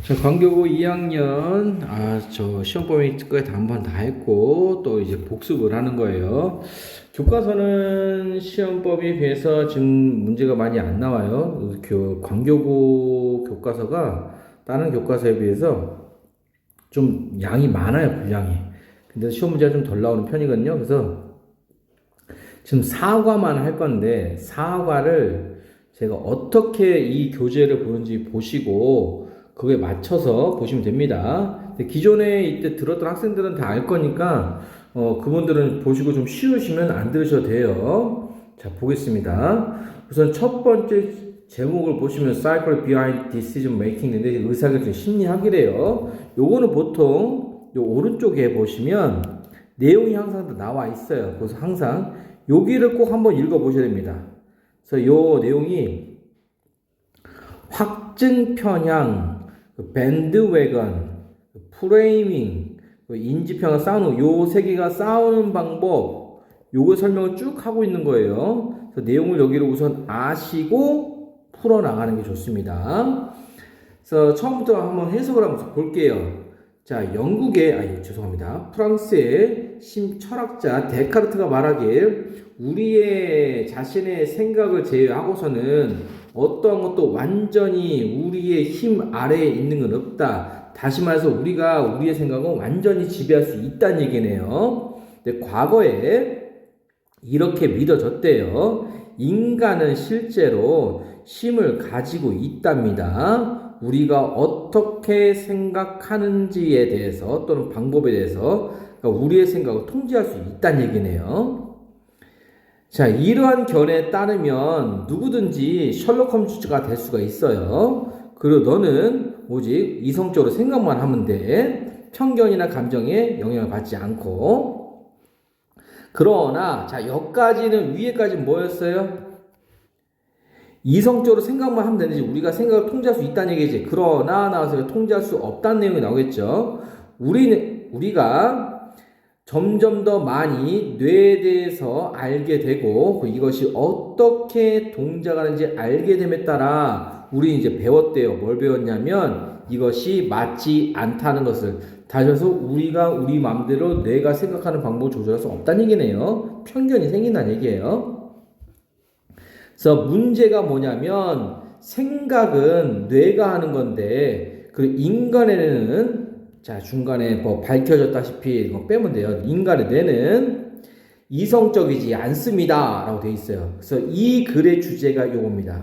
자, 광교고 2학년, 저 시험 범위 거에 한 번 다 했고, 또 이제 복습을 하는 거예요. 교과서는 시험 범위에 비해서 지금 문제가 많이 안 나와요. 광교고 교과서가 다른 교과서에 비해서 좀 양이 많아요, 분량이. 근데 시험 문제가 좀 덜 나오는 편이거든요. 그래서 지금 4과만 할 건데, 4과를 제가 어떻게 이 교재를 보는지 보시고, 그거에 맞춰서 보시면 됩니다. 기존에 이때 들었던 학생들은 다 알 거니까 그분들은 보시고 좀 쉬우시면 안 들으셔도 돼요. 자, 보겠습니다. 우선 첫 번째 제목을 보시면 Psychology Behind Decision Making인데 의사결정 심리학이래요. 요거는 보통 요 오른쪽에 보시면 내용이 항상 나와 있어요. 그래서 항상 여기를 꼭 한번 읽어 보셔야 됩니다. 그래서 요 내용이 확증 편향, 밴드웨건, 프레이밍, 인지평가 싸우는 요 세 개가 싸우는 방법 요거 설명을 쭉 하고 있는 거예요. 그래서 내용을 여기로 우선 아시고 풀어나가는 게 좋습니다. 그래서 처음부터 한번 해석을 한번 볼게요. 자, 죄송합니다. 프랑스의 철학자 데카르트가 말하길 우리의 자신의 생각을 제외하고서는 어떠한 것도 완전히 우리의 힘 아래에 있는 건 없다. 다시 말해서 우리가 우리의 생각은 완전히 지배할 수 있다는 얘기네요. 근데 과거에 이렇게 믿어졌대요. 인간은 실제로 힘을 가지고 있답니다. 우리가 어떻게 생각하는지에 대해서 또는 방법에 대해서 그러니까 우리의 생각을 통제할 수 있다는 얘기네요. 자, 이러한 견해에 따르면 누구든지 셜록 홈즈가 될 수가 있어요. 그리고 너는 오직 이성적으로 생각만 하면 돼. 편견이나 감정에 영향을 받지 않고. 그러나 자, 여기까지는 위에까지는 뭐였어요? 이성적으로 생각만 하면 되는지 우리가 생각을 통제할 수 있다는 얘기지. 그러나 나와서 통제할 수 없다는 내용이 나오겠죠. 우리가 점점 더 많이 뇌에 대해서 알게 되고 이것이 어떻게 동작하는지 알게 됨에 따라 우리 이제 배웠대요. 뭘 배웠냐면 이것이 맞지 않다는 것을. 다시 해서 우리가 우리 마음대로 뇌가 생각하는 방법을 조절할 수 없다는 얘기네요. 편견이 생긴다는 얘기예요. 그래서 문제가 뭐냐면 생각은 뇌가 하는 건데 그 인간에는 자, 중간에 뭐 밝혀졌다시피 이거 빼면 돼요. 인간의 뇌는 이성적이지 않습니다. 라고 되어 있어요. 그래서 이 글의 주제가 요겁니다.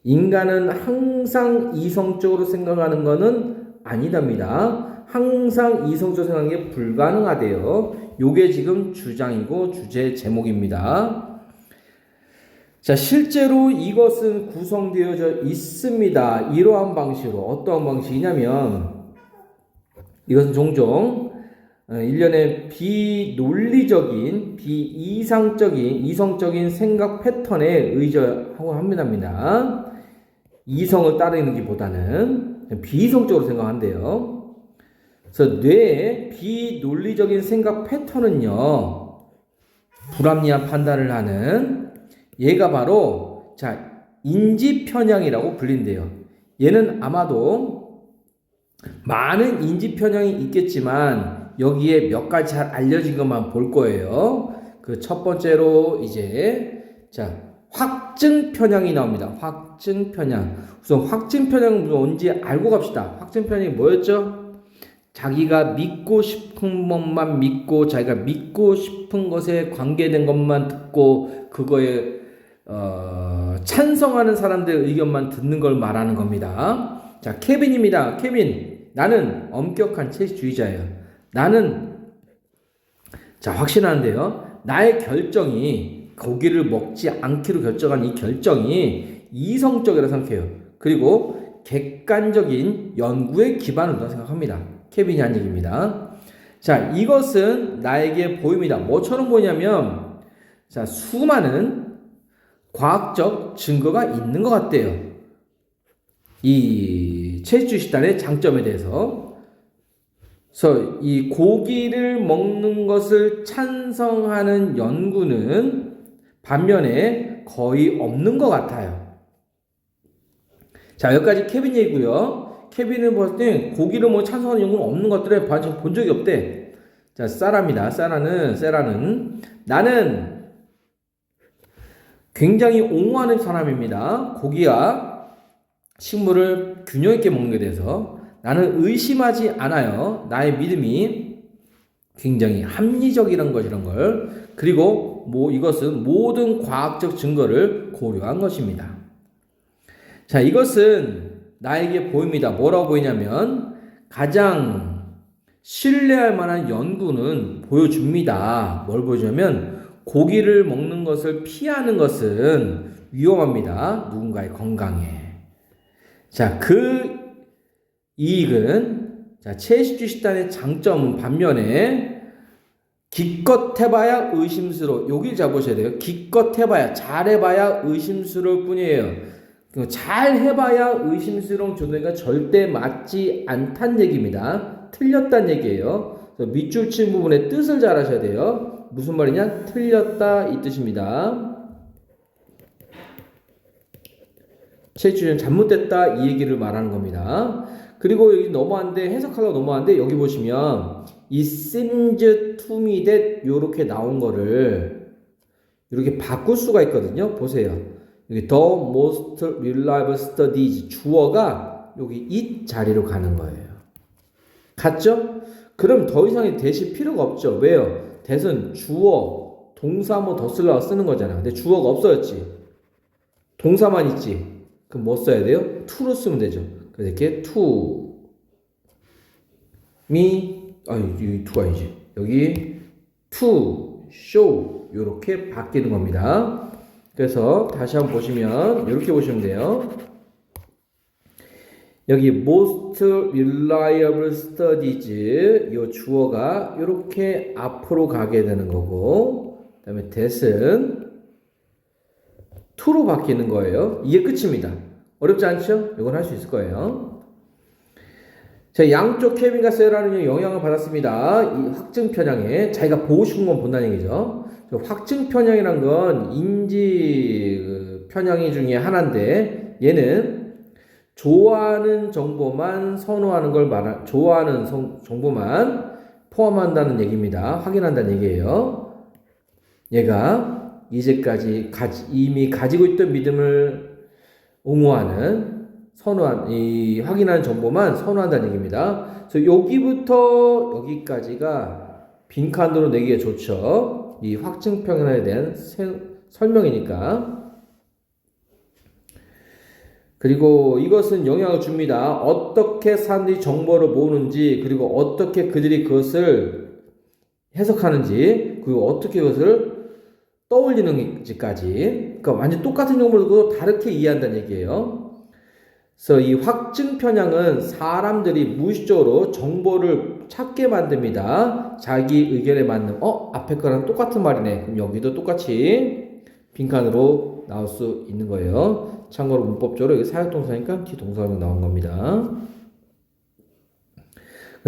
인간은 항상 이성적으로 생각하는 것은 아니답니다. 항상 이성적으로 생각하는 게 불가능하대요. 요게 지금 주장이고 주제 제목입니다. 자, 실제로 이것은 구성되어져 있습니다. 이러한 방식으로. 어떠한 방식이냐면 이것은 종종 일련의 비논리적인, 이성적인 생각 패턴에 의존하고 합니다. 이성을 따르기보다는 비이성적으로 생각한대요. 그래서 뇌의 비논리적인 생각 패턴은요, 불합리한 판단을 하는 얘가 바로 인지 편향이라고 불린대요. 얘는 아마도 많은 인지 편향이 있겠지만 여기에 몇 가지 잘 알려진 것만 볼 거예요. 그 첫 번째로 이제 확증 편향이 나옵니다. 확증 편향. 우선 확증 편향은 뭔지 알고 갑시다. 확증 편향이 뭐였죠? 자기가 믿고 싶은 것만 믿고 자기가 믿고 싶은 것에 관계된 것만 듣고 그거에 찬성하는 사람들의 의견만 듣는 걸 말하는 겁니다. 자, 케빈입니다. 케빈, 나는 엄격한 채식주의자예요. 나는 확신하는데요. 나의 결정이 고기를 먹지 않기로 결정한 이 결정이 이성적이라고 생각해요. 그리고 객관적인 연구에 기반을 둔다고 생각합니다. 케빈이 한 얘기입니다. 자, 이것은 나에게 보입니다. 뭐처럼 보이냐면 수많은 과학적 증거가 있는 것 같대요. 이 채식주의식단의 장점에 대해서. 그래서 이 고기를 먹는 것을 찬성하는 연구는 반면에 거의 없는 것 같아요. 자, 여기까지 케빈 얘기고요. 케빈을 봤을 때 고기를 뭐 찬성하는 연구는 없는 것들에 반증 본 적이 없대. 자, 세라는 나는 굉장히 옹호하는 사람입니다. 고기와 식물을 균형 있게 먹는 게 대해서 나는 의심하지 않아요. 나의 믿음이 굉장히 합리적이란 것이란 걸. 그리고 이것은 모든 과학적 증거를 고려한 것입니다. 자, 이것은 나에게 보입니다. 뭐라고 보이냐면 가장 신뢰할 만한 연구는 보여줍니다. 뭘 보여주냐면 고기를 먹는 것을 피하는 것은 위험합니다. 누군가의 건강에. 자, 그 이익은 채식주 식단의 장점은 반면에 기껏 해봐야 의심스러워. 여기 잡으셔야 돼요. 기껏 해봐야, 잘해봐야 의심스러울 뿐이에요. 잘 해봐야 의심스러운 존재가 절대 맞지 않단 얘기입니다. 틀렸단 얘기예요. 밑줄 친 부분의 뜻을 잘 아셔야 돼요. 무슨 말이냐? 틀렸다 이 뜻입니다. 채식주의는 잘못됐다 이 얘기를 말하는 겁니다. 그리고 여기 해석하려고 넘어왔는데 여기 보시면 이 seems to me that 요렇게 나온 거를 이렇게 바꿀 수가 있거든요. 보세요. 여기 the most reliable studies 주어가 여기 이 자리로 가는 거예요. 갔죠? 그럼 더 이상의 대시 필요가 없죠. 왜요? 대은 주어, 동사 뭐 더 쓰려고 쓰는 거잖아. 근데 주어가 없어졌지. 동사만 있지. 그럼 뭐 써야 돼요? to로 쓰면 되죠. 그래서 이렇게 to me 여기 to가 아니지. 여기 to show 이렇게 바뀌는 겁니다. 그래서 다시 한번 보시면 이렇게 보시면 돼요. 여기 most reliable studies 이 주어가 이렇게 앞으로 가게 되는 거고 그 다음에 that은 to로 바뀌는 거예요. 이게 끝입니다. 어렵지 않죠? 이건 할 수 있을 거예요. 자, 양쪽 케빈과 세라는 영향을 받았습니다. 이 확증 편향에 자기가 보고 싶은 건 본다는 얘기죠. 확증 편향이란 건 인지 편향이 중에 하나인데 얘는 좋아하는 정보만 선호하는 걸 좋아하는 정보만 포함한다는 얘기입니다. 확인한다는 얘기예요. 얘가 이제까지 이미 가지고 있던 믿음을 옹호하는 확인하는 정보만 선호한다는 얘기입니다. 그래서 여기부터 여기까지가 빈칸으로 내기가 좋죠. 이 확증 편향에 대한 설명이니까. 그리고 이것은 영향을 줍니다. 어떻게 사람들이 정보를 모으는지, 그리고 어떻게 그들이 그것을 해석하는지, 그리고 어떻게 그것을 떠올리는지까지. 그러니까 완전 똑같은 정보를 두고 다르게 이해한다는 얘기예요. 그래서 이 확증 편향은 사람들이 무의식적으로 정보를 찾게 만듭니다. 자기 의견에 맞는 앞에 거랑 똑같은 말이네. 그럼 여기도 똑같이 빈칸으로 나올 수 있는 거예요. 참고로 문법적으로 여기 사역동사니까 뒤동사로 나온 겁니다.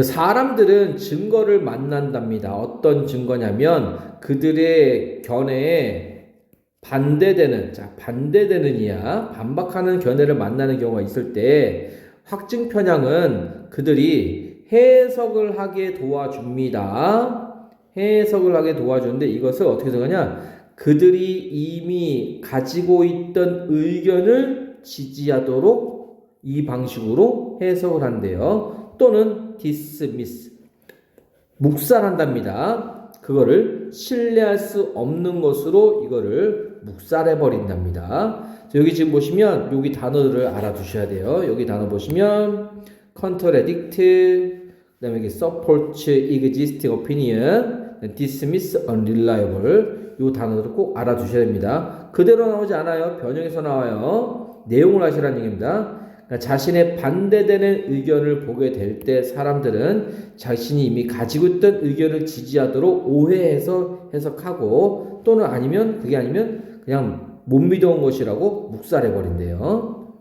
사람들은 증거를 만난답니다. 어떤 증거냐면 그들의 견해에 반대되는 이야 반박하는 견해를 만나는 경우가 있을 때 확증 편향은 그들이 해석을 하게 도와줍니다. 해석을 하게 도와주는데 이것을 어떻게 해석하냐? 그들이 이미 가지고 있던 의견을 지지하도록 이 방식으로 해석을 한대요. 또는 dismiss 묵살한답니다. 그거를 신뢰할 수 없는 것으로 이거를 묵살해 버린답니다. 여기 지금 보시면 여기 단어들을 알아두셔야 돼요. 여기 단어 보시면 contradict, 그다음에 여기 support existing opinion, dismiss, unreliable 이 단어들을 꼭 알아두셔야 됩니다. 그대로 나오지 않아요. 변형해서 나와요. 내용을 아시라는 얘기입니다. 그러니까 자신의 반대되는 의견을 보게 될 때 사람들은 자신이 이미 가지고 있던 의견을 지지하도록 오해해서 해석하고 또는 그게 아니면 그냥 못 믿어온 것이라고 묵살해버린대요.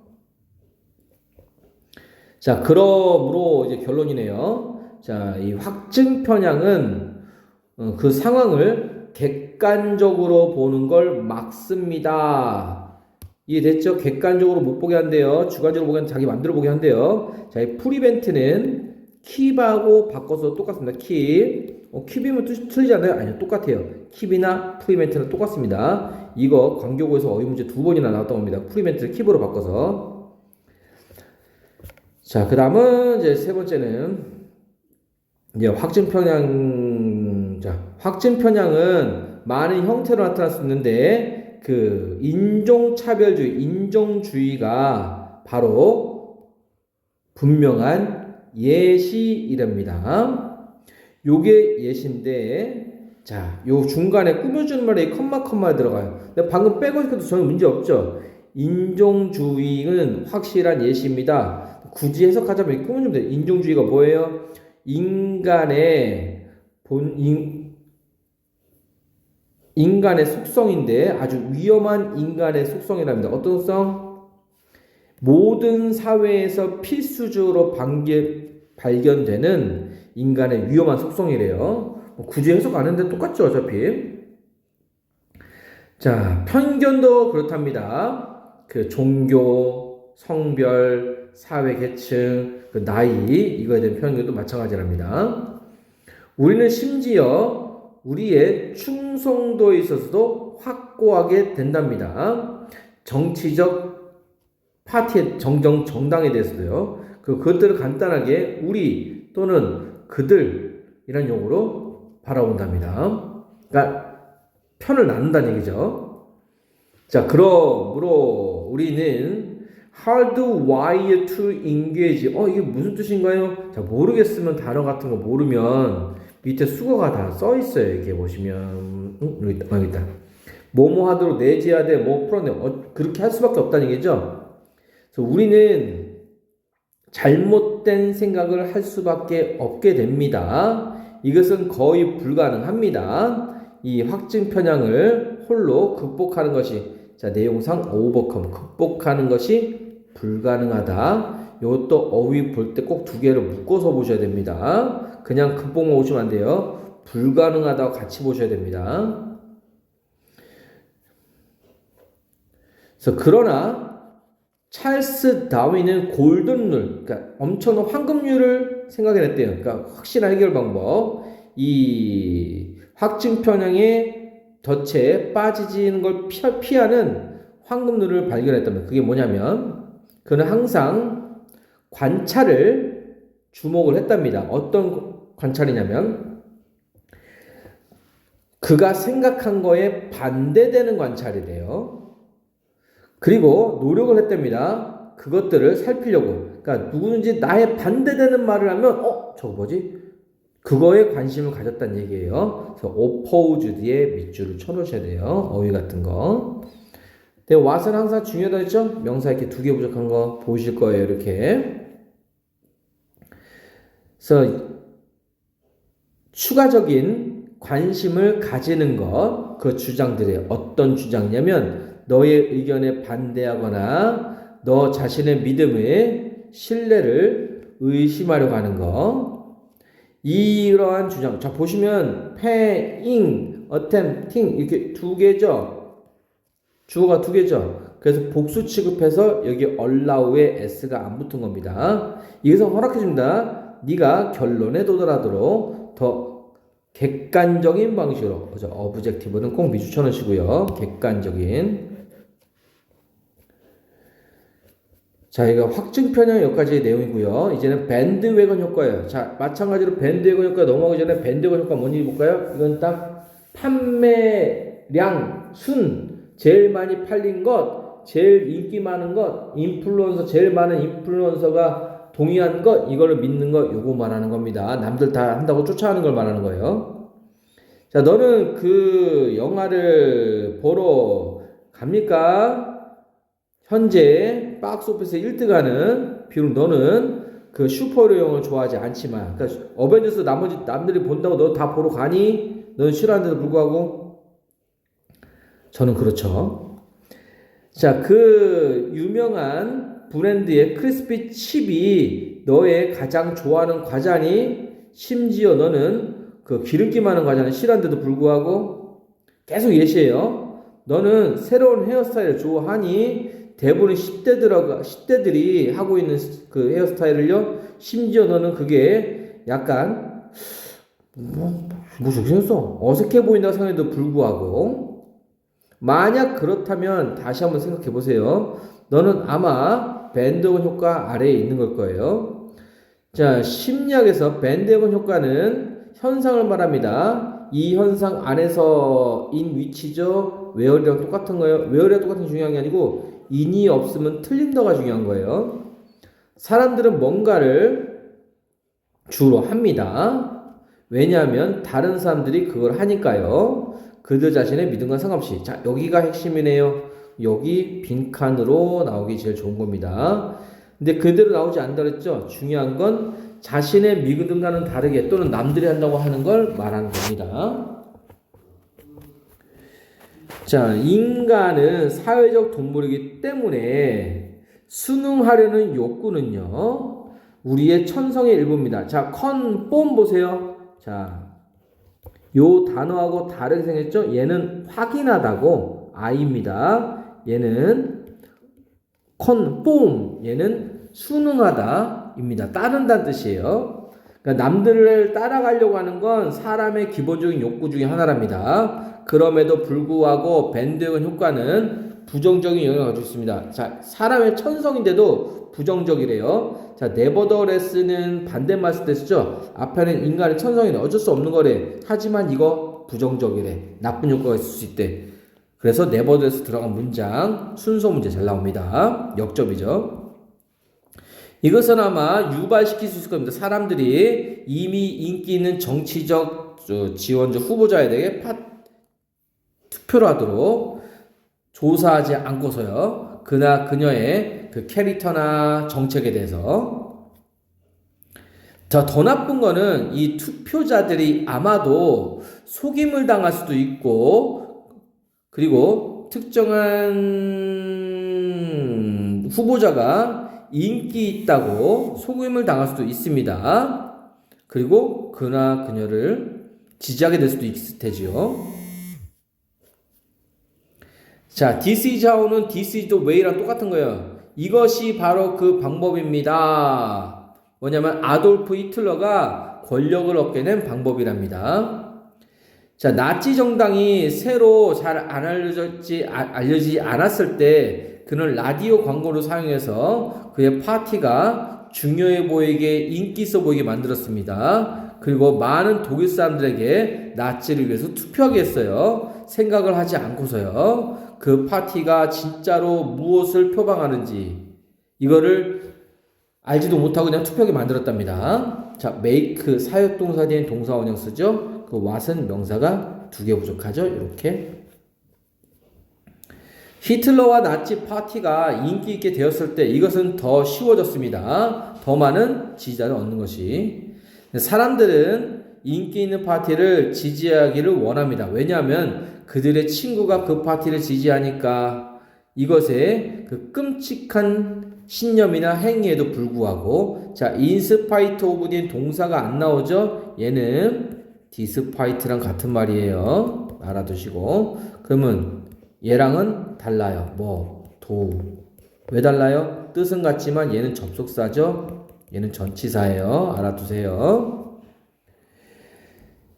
자, 그러므로 이제 결론이네요. 자, 이 확증 편향은 그 상황을 객관적으로 보는 걸 막습니다. 이해됐죠? 객관적으로 못 보게 한대요. 주관적으로 보게 한대. 자기 맘대로 보게 한대요. 자, 이 프리벤트는 킵하고 바꿔서 똑같습니다. 킵. 킵이면 틀리지 않아요? 아니요, 똑같아요. 킵이나 프리벤트는 똑같습니다. 이거 광교고에서 어휘 문제 2번이나 나왔던 겁니다. 프리벤트를 킵으로 바꿔서. 자, 그 다음은 이제 세 번째는 이제 확증 편향. 자, 확증 편향은 많은 형태로 나타날 수 있는데 그 인종차별주의, 인종주의가 바로 분명한 예시이랍니다. 요게 예시인데, 자, 요 중간에 꾸며주는 말에 컴마 들어가요. 근데 방금 빼고 있어도 전혀 문제 없죠. 인종주의는 확실한 예시입니다. 굳이 해석하자면 꾸며주면 돼요. 인종주의가 뭐예요? 인간의 인간의 속성인데 아주 위험한 인간의 속성이랍니다. 어떤 속성? 모든 사회에서 필수적으로 발견되는 인간의 위험한 속성이래요. 굳이 해석 안 했는데 똑같죠, 어차피. 자, 편견도 그렇답니다. 그 종교, 성별, 사회 계층, 그 나이, 이거에 대한 편견도 마찬가지랍니다. 우리는 심지어 우리의 충성도에 있어서도 확고하게 된답니다. 정치적 파티의 정당에 대해서도요. 그것들을 간단하게 우리 또는 그들이란 용어로 바라본답니다. 그러니까 편을 나눈다는 얘기죠. 자, 그러므로 우리는 hardwired to engage. 이게 무슨 뜻인가요? 자, 모르겠으면 단어 같은 거 모르면 밑에 수거가 다 써 있어요. 이렇게 보시면 여기 있다. 뭐뭐 하도록 내재해야 돼, 뭐 풀어내. 그렇게 할 수밖에 없다는 얘기죠. 그래서 우리는 잘못된 생각을 할 수밖에 없게 됩니다. 이것은 거의 불가능합니다. 이 확증 편향을 홀로 극복하는 것이, 자, 내용상 오버컴, 극복하는 것이 불가능하다. 이것도 어휘 볼 때 꼭 두 개를 묶어서 보셔야 됩니다. 그냥 극복만 보시면 안 돼요. 불가능하다고 같이 보셔야 됩니다. 그래서 그러나 찰스 다윈은 골든룰, 그러니까 엄청난 황금률을 생각해냈대요. 그러니까 확실한 해결 방법. 이 확증 편향의 덫에 빠지는 걸 피하는 황금률을 발견했다면, 그게 뭐냐면 그는 항상 관찰을 주목을 했답니다. 어떤 관찰이냐면 그가 생각한 거에 반대되는 관찰이래요. 그리고 노력을 했답니다. 그것들을 살피려고. 그러니까 누구든지 나에 반대되는 말을 하면 저거 뭐지? 그거에 관심을 가졌다는 얘기예요. 그래서 opposed 뒤에 밑줄을 쳐놓으셔야 돼요. 어휘 같은 거. 근데 what은 항상 중요하다 했죠? 명사 이렇게 두 개 부족한 거 보실 거예요. 이렇게. 그래서 추가적인 관심을 가지는 것, 그 주장들이에요. 어떤 주장이냐면 너의 의견에 반대하거나 너 자신의 믿음의 신뢰를 의심하려고 하는 거. 이러한 주장. 자, 보시면 paying, attempting 이렇게 두 개죠. 주어가 두 개죠. 그래서 복수 취급해서 여기 allow에 s가 안 붙은 겁니다. 이것은 허락해 줍니다. 네가 결론에 도달하도록 더 객관적인 방식으로, 그죠? objective는 꼭 미주 쳐놓으시고요. 객관적인. 자, 이거 확증 편향 여기까지의 내용이고요. 이제는 밴드웨건 효과예요. 자, 마찬가지로 밴드웨건 효과 넘어가기 전에 밴드웨건 효과 뭔지 볼까요? 이건 딱 판매량, 순, 제일 많이 팔린 것, 제일 인기 많은 것, 인플루언서, 제일 많은 인플루언서가 동의한 것, 이거를 믿는 것, 요거 말하는 겁니다. 남들 다 한다고 쫓아가는 걸 말하는 거예요. 자, 너는 그 영화를 보러 갑니까? 현재 박스오피스에 1등하는, 비록 너는 그 슈퍼히어로 영화를 좋아하지 않지만, 그러니까 어벤져스 나머지 남들이 본다고 너 다 보러 가니? 너는 싫어하는데도 불구하고? 저는 그렇죠. 자, 그 유명한 브랜드의 크리스피 칩이 너의 가장 좋아하는 과자니? 심지어 너는 그 기름기 많은 과자는 싫어하는데도 불구하고 계속 예시해요. 너는 새로운 헤어스타일을 좋아하니? 대부분 10대들이 하고 있는 그 헤어스타일을요, 심지어 너는 그게 약간, 생겼어? 어색해 보인다고 생각해도 불구하고, 만약 그렇다면 다시 한번 생각해 보세요. 너는 아마 밴드원 효과 아래에 있는 걸 거예요. 자, 심리학에서 밴드원 효과는 현상을 말합니다. 이 현상 안에서인 위치죠. 웨어리랑 똑같은 거예요. 웨어리랑 똑같은 게 중요한 게 아니고 인이 없으면 틀린다가 중요한 거예요. 사람들은 뭔가를 주로 합니다. 왜냐하면 다른 사람들이 그걸 하니까요. 그들 자신의 믿음과 상관없이. 자, 여기가 핵심이네요. 여기 빈칸으로 나오기 제일 좋은 겁니다. 근데 그대로 나오지 않는다 그랬죠? 중요한 건 자신의 믿음과는 다르게 또는 남들이 한다고 하는 걸 말하는 겁니다. 자, 인간은 사회적 동물이기 때문에 순응하려는 욕구는요, 우리의 천성의 일부입니다. 자, 컨폼 보세요. 자, 요 단어하고 다르게 생겼죠? 얘는 확인하다고 I입니다. 얘는 컨폼, 얘는 순응하다입니다. 따른다는 뜻이에요. 그러니까 남들을 따라가려고 하는 건 사람의 기본적인 욕구 중에 하나랍니다. 그럼에도 불구하고 밴드웨건 효과는 부정적인 영향을 가지고 있습니다. 자, 사람의 천성인데도 부정적이래요. 자, 네버더레스는 반대말 쓸 때 쓰죠. 앞에는 인간의 천성이래. 어쩔 수 없는 거래. 하지만 이거 부정적이래. 나쁜 효과가 있을 수 있대. 그래서 네버더레스 들어간 문장 순서 문제 잘 나옵니다. 역접이죠. 이것은 아마 유발시킬 수 있을 겁니다. 사람들이 이미 인기 있는 정치적 지원적 후보자에 대해 투표를 하도록 조사하지 않고서요. 그나 그녀의 그 캐릭터나 정책에 대해서. 자, 더 나쁜 거는 이 투표자들이 아마도 속임을 당할 수도 있고, 그리고 특정한 후보자가 인기 있다고 속임을 당할 수도 있습니다. 그리고 그나 그녀를 지지하게 될 수도 있을 테지요. 자, this is how는 this is the way랑 똑같은 거예요. 이것이 바로 그 방법입니다. 뭐냐면 아돌프 히틀러가 권력을 얻게 된 방법이랍니다. 자, 나치 정당이 새로 잘 안 알려지지 않았을 때 그는 라디오 광고를 사용해서 그의 파티가 중요해 보이게 인기 있어 보이게 만들었습니다. 그리고 많은 독일 사람들에게 나치를 위해서 투표하게 했어요. 생각을 하지 않고서요. 그 파티가 진짜로 무엇을 표방하는지 이거를 알지도 못하고 그냥 투표하게 만들었답니다. 자, make 사역동사 뒤엔 동사 원형 쓰죠. 그 what은 명사가 2개 부족하죠. 이렇게 히틀러와 나치 파티가 인기 있게 되었을 때 이것은 더 쉬워졌습니다. 더 많은 지지자를 얻는 것이. 사람들은 인기 있는 파티를 지지하기를 원합니다. 왜냐하면 그들의 친구가 그 파티를 지지하니까 이것에 그 끔찍한 신념이나 행위에도 불구하고. 자, 인스파이트 오브 뒤엔 동사가 안 나오죠. 얘는 디스파이트랑 같은 말이에요. 알아두시고. 그러면 얘랑은 달라요. 왜 달라요? 뜻은 같지만 얘는 접속사죠. 얘는 전치사예요. 알아두세요.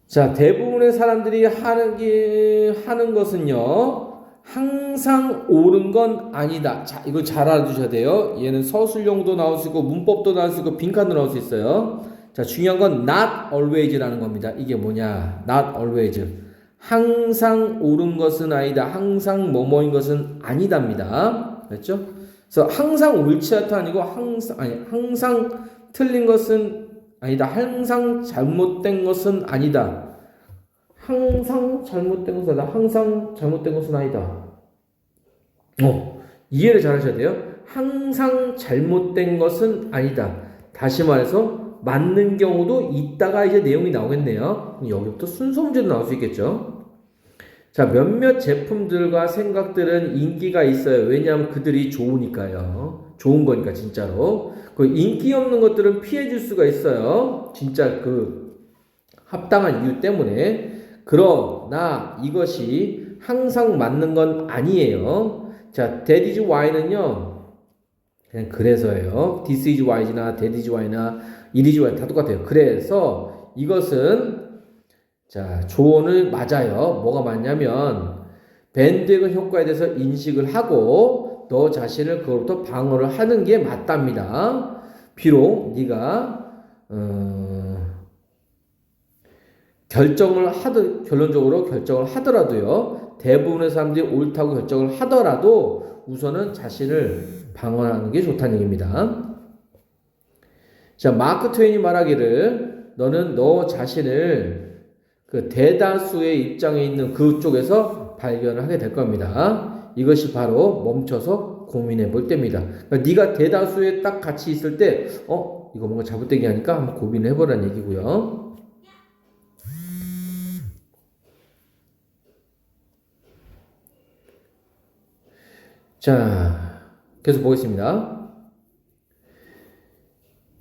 자, 대부분의 사람들이 하는 것은요, 항상 옳은 건 아니다. 자, 이거 잘 알아두셔야 돼요. 얘는 서술용도 나올 수 있고 문법도 나올 수 있고 빈칸도 나올 수 있어요. 자, 중요한 건 not always라는 겁니다. 이게 뭐냐? not always. 항상 옳은 것은 아니다. 항상 뭐뭐인 것은 아니답니다. 그렇죠? 그래서 항상 옳지 않다 아니고 항상 틀린 것은 아니다. 항상 잘못된 것은 아니다. 항상 잘못된 것은 아니다. 항상 잘못된 것은 아니다. 이해를 잘 하셔야 돼요. 항상 잘못된 것은 아니다. 다시 말해서 맞는 경우도 있다가 이제 내용이 나오겠네요. 여기부터 순서 문제도 나올 수 있겠죠. 자, 몇몇 제품들과 생각들은 인기가 있어요. 왜냐하면 그들이 좋으니까요. 좋은 거니까 진짜로. 그 인기 없는 것들은 피해줄 수가 있어요. 진짜 그 합당한 이유 때문에. 그러나 이것이 항상 맞는 건 아니에요. 자, that is why는요, 그냥 그래서예요. this is why나 that is why나 it is why 다 똑같아요. 그래서 이것은 자, 조언을 맞아요. 뭐가 맞냐면 밴드웨건 효과에 대해서 인식을 하고 너 자신을 그로부터 방어를 하는 게 맞답니다. 비록 네가 결론적으로 결정을 하더라도요. 대부분의 사람들이 옳다고 결정을 하더라도 우선은 자신을 방어하는 게 좋다는 얘기입니다. 자, 마크 트웨인이 말하기를 너는 너 자신을 그 대다수의 입장에 있는 그쪽에서 발견을 하게 될 겁니다. 이것이 바로 멈춰서 고민해 볼 때입니다. 그러니까 네가 대다수에 딱 같이 있을 때 이거 뭔가 잘못되게 하니까 한번 고민을 해보라는 얘기고요. 자, 계속 보겠습니다.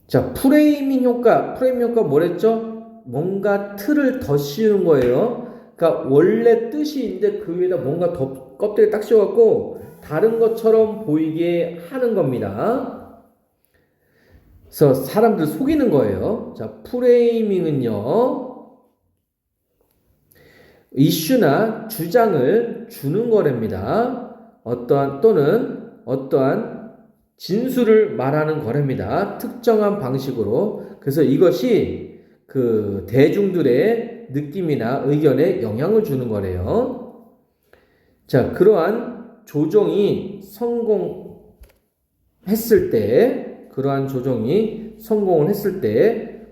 자, 프레이밍 효과 뭐랬죠? 뭔가 틀을 더 씌우는 거예요. 그러니까 원래 뜻이 있는데 그 위에다 뭔가 더 껍데기 딱 씌워갖고 다른 것처럼 보이게 하는 겁니다. 그래서 사람들 속이는 거예요. 자, 프레이밍은요, 이슈나 주장을 주는 거랍니다. 어떠한 진술을 말하는 거랍니다. 특정한 방식으로. 그래서 이것이 그 대중들의 느낌이나 의견에 영향을 주는 거래요. 자, 그러한 조정이 성공을 했을 때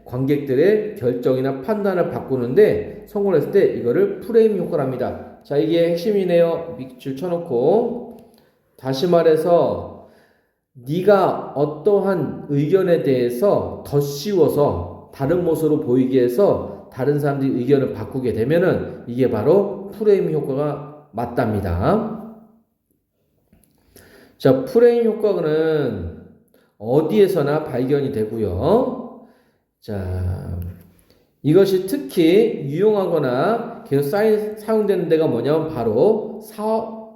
관객들의 결정이나 판단을 바꾸는데 성공을 했을 때 이거를 프레임 효과랍니다. 자, 이게 핵심이네요. 밑줄 쳐놓고 다시 말해서 네가 어떠한 의견에 대해서 더 씌워서 다른 모습으로 보이게 해서 다른 사람들이 의견을 바꾸게 되면은 이게 바로 프레임 효과가 맞답니다. 자, 프레임 효과는 어디에서나 발견이 되고요. 자, 이것이 특히 유용하거나 계속 사용되는 데가 뭐냐면 바로 사업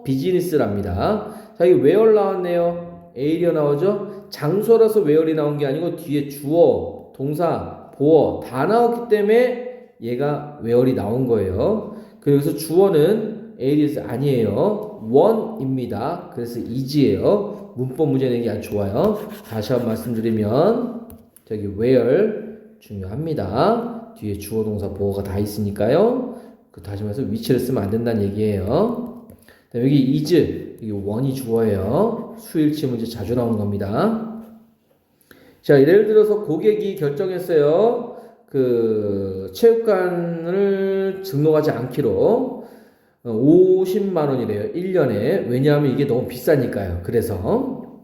비즈니스랍니다. 자, 이게 where 나왔네요. 에이리어 나오죠? 장소라서 where이 나온 게 아니고 뒤에 주어, 동사, 보어 다 나왔기 때문에 얘가 where이 나온 거예요. 그래서 주어는 alias 아니에요. one입니다. 그래서 is예요. 문법 문제 내기 아주 좋아요. 다시 한번 말씀드리면 저기 where 중요합니다. 뒤에 주어, 동사, 보어가 다 있으니까요. 다시 말해서 위치를 쓰면 안 된다는 얘기예요. 여기 is, 여기 one이 주어예요. 수일치 문제 자주 나오는 겁니다. 자, 예를 들어서 고객이 결정했어요. 그 체육관을 등록하지 않기로 50만 원이래요. 1년에. 왜냐하면 이게 너무 비싸니까요. 그래서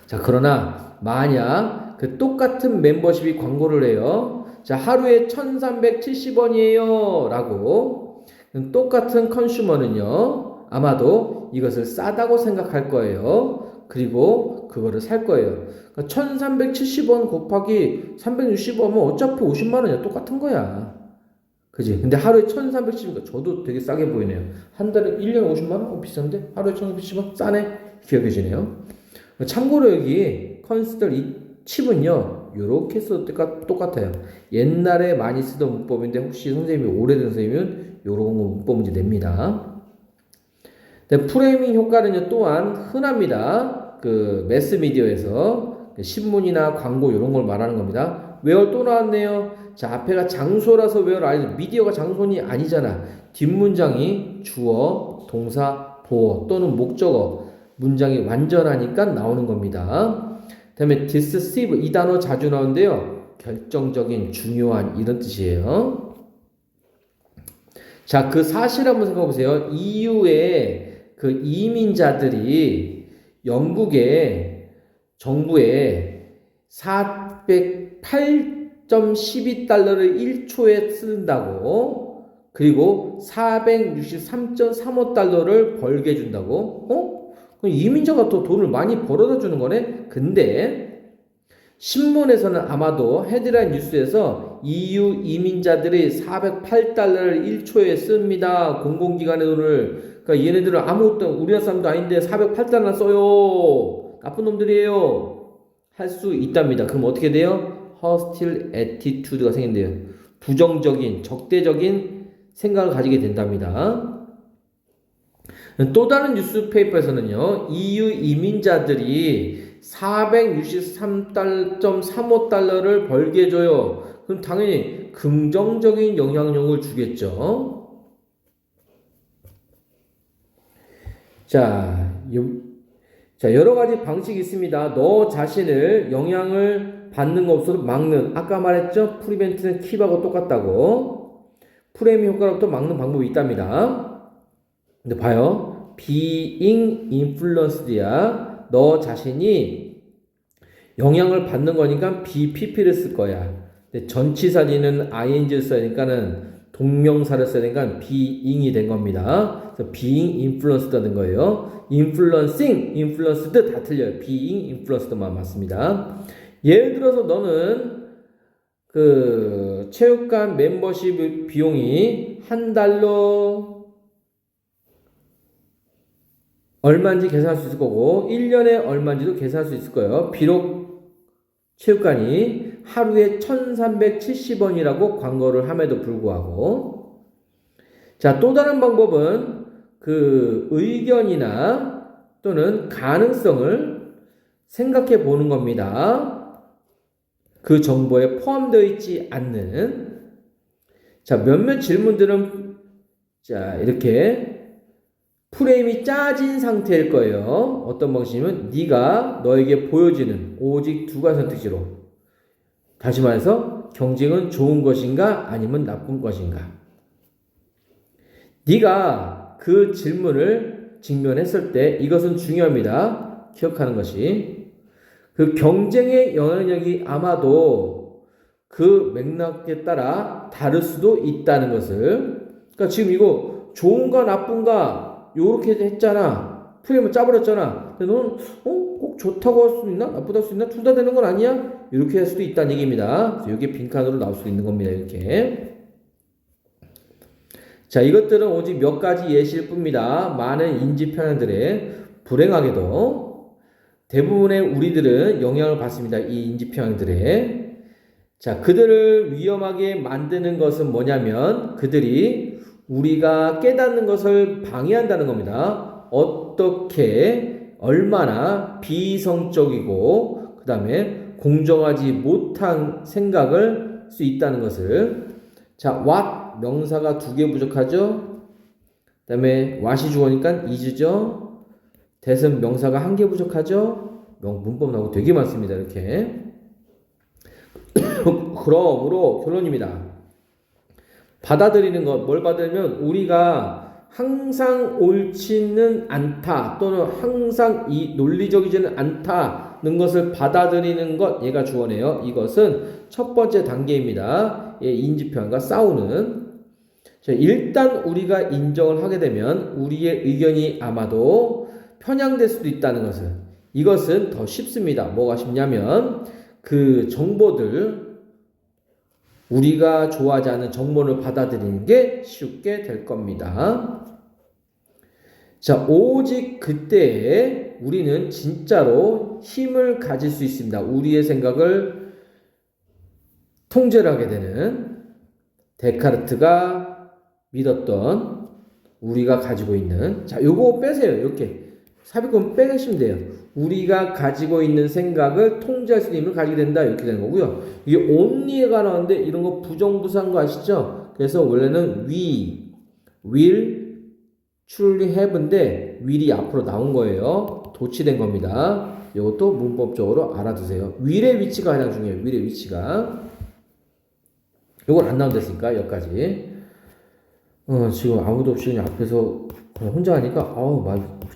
자, 그러나 만약 그 똑같은 멤버십이 광고를 해요. 자, 하루에 1370원이에요 라고. 똑같은 컨슈머는요, 아마도 이것을 싸다고 생각할 거예요. 그리고 그거를 살 거예요. 그러니까 1370원 곱하기 360원은 어차피 50만 원이야. 똑같은 거야. 그지? 근데 하루에 1370원, 저도 되게 싸게 보이네요. 한 달에 1년에 50만 원? 비싼데? 하루에 1370원? 싸네? 기억해지네요. 참고로 여기 컨시더 이 칩은요, 요렇게 써도 똑같아요. 옛날에 많이 쓰던 문법인데 혹시 선생님이 오래된 선생님은 요런 거 문법 문제 냅니다. 프레이밍 효과는요, 또한 흔합니다. 그 매스미디어에서 신문이나 광고 이런 걸 말하는 겁니다. where 또 나왔네요. 자, 앞에가 장소라서 where 아니죠. 미디어가 장소니 아니잖아. 뒷문장이 주어, 동사, 보어 또는 목적어 문장이 완전하니까 나오는 겁니다. 그 다음에 decisive 이 단어 자주 나오는데요. 결정적인, 중요한 이런 뜻이에요. 자, 그 사실 한번 생각해 보세요. EU의 그 이민자들이 영국의 정부에 408.12달러를 1초에 쓴다고, 그리고 463.35달러를 벌게 해준다고? 그럼 이민자가 더 돈을 많이 벌어다 주는 거네? 근데 신문에서는 아마도 헤드라인 뉴스에서 EU 이민자들이 408달러를 1초에 씁니다. 공공기관의 돈을. 그러니까 얘네들은 아무것도 우리나라 사람도 아닌데 408달러나 써요. 나쁜 놈들이에요. 할 수 있답니다. 그럼 어떻게 돼요? hostile attitude가 생긴대요. 부정적인, 적대적인 생각을 가지게 된답니다. 또 다른 뉴스페이퍼에서는요, EU 이민자들이 463.35달러를 벌게 해줘요. 그럼 당연히 긍정적인 영향력을 주겠죠. 자, 여러 가지 방식이 있습니다. 너 자신을 영향을 받는 것으로 막는, 아까 말했죠? 프리벤트는 킵하고 똑같다고. 프레임 효과로부터 막는 방법이 있답니다. 근데 봐요. being influenced야. 너 자신이 영향을 받는 거니까 BPP를 쓸 거야. 근데 전치사리는 ing를 써야 되니까는 동명사를 써야 되니까 being이 된 겁니다. 그래서 being influenced가 된 거예요. influencing, influenced 다 틀려요. being influenced만 맞습니다. 예를 들어서 너는 그 체육관 멤버십 비용이 $1 얼마인지 계산할 수 있을 거고 1년에 얼마인지도 계산할 수 있을 거예요. 비록 체육관이 하루에 1,370원이라고 광고를 함에도 불구하고. 자, 또 다른 방법은 그 의견이나 또는 가능성을 생각해 보는 겁니다. 그 정보에 포함되어 있지 않는. 자, 몇몇 질문들은 자, 이렇게 프레임이 짜진 상태일 거예요. 어떤 방식이면 네가 너에게 보여지는 오직 두 가지 선택지로. 다시 말해서 경쟁은 좋은 것인가 아니면 나쁜 것인가. 네가 그 질문을 직면했을 때 이것은 중요합니다. 기억하는 것이. 그 경쟁의 영향력이 아마도 그 맥락에 따라 다를 수도 있다는 것을. 그러니까 지금 이거 좋은가 나쁜가 요렇게 했잖아. 프레임을 짜버렸잖아. 근데 너는 꼭 좋다고 할 수 있나? 나쁘다고 할 수 있나? 둘 다 되는 건 아니야? 이렇게 할 수도 있다는 얘기입니다. 그래서 이게 빈칸으로 나올 수 있는 겁니다. 이렇게. 자, 이것들은 오직 몇 가지 예시일 뿐입니다. 많은 인지 편향들에 불행하게도 대부분의 우리들은 영향을 받습니다. 이 인지 편향들에. 자, 그들을 위험하게 만드는 것은 뭐냐면 그들이 우리가 깨닫는 것을 방해한다는 겁니다. 어떻게 얼마나 비이성적이고 그 다음에 공정하지 못한 생각을 할 수 있다는 것을. 자, what 명사가 2개 부족하죠. 그 다음에 what이 주어니까 is죠. that은 명사가 1개 부족하죠. 문법 나오고 되게 많습니다. 이렇게. 그러므로 결론입니다. 받아들이는 것, 뭘 받으면 우리가 항상 옳지는 않다 또는 항상 이 논리적이지는 않다는 것을 받아들이는 것, 얘가 주어네요. 이것은 첫 번째 단계입니다. 인지편과 싸우는. 자, 일단 우리가 인정을 하게 되면 우리의 의견이 아마도 편향될 수도 있다는 것을. 이것은 더 쉽습니다. 뭐가 쉽냐면 그 정보들, 우리가 좋아하지 않는 정보를 받아들이는 게 쉽게 될 겁니다. 자, 오직 그때에 우리는 진짜로 힘을 가질 수 있습니다. 우리의 생각을 통제를 하게 되는. 데카르트가 믿었던 우리가 가지고 있는. 자, 요거 빼세요. 이렇게 삽입권 빼내시면 돼요. 우리가 가지고 있는 생각을 통제할 수 있는 힘을 가지게 된다. 이렇게 되는 거고요. 이게 only가 나오는데 이런 거 부정부사한 거 아시죠? 그래서 원래는 we will truly have인데 will이 앞으로 나온 거예요. 도치된 겁니다. 이것도 문법적으로 알아두세요. will의 위치가 가장 중요해요. will의 위치가. 이건 안 나온댔으니까 여기까지. 지금 아무도 없이 그냥 앞에서 그냥 혼자 하니까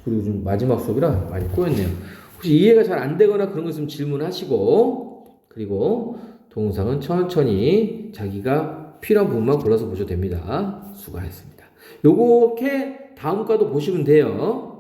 그리고 좀 마지막 수업이라 많이 꼬였네요. 혹시 이해가 잘 안 되거나 그런 거 있으면 질문하시고, 그리고 동영상은 천천히 자기가 필요한 부분만 골라서 보셔도 됩니다. 수고하셨습니다. 요렇게 다음 과도 보시면 돼요.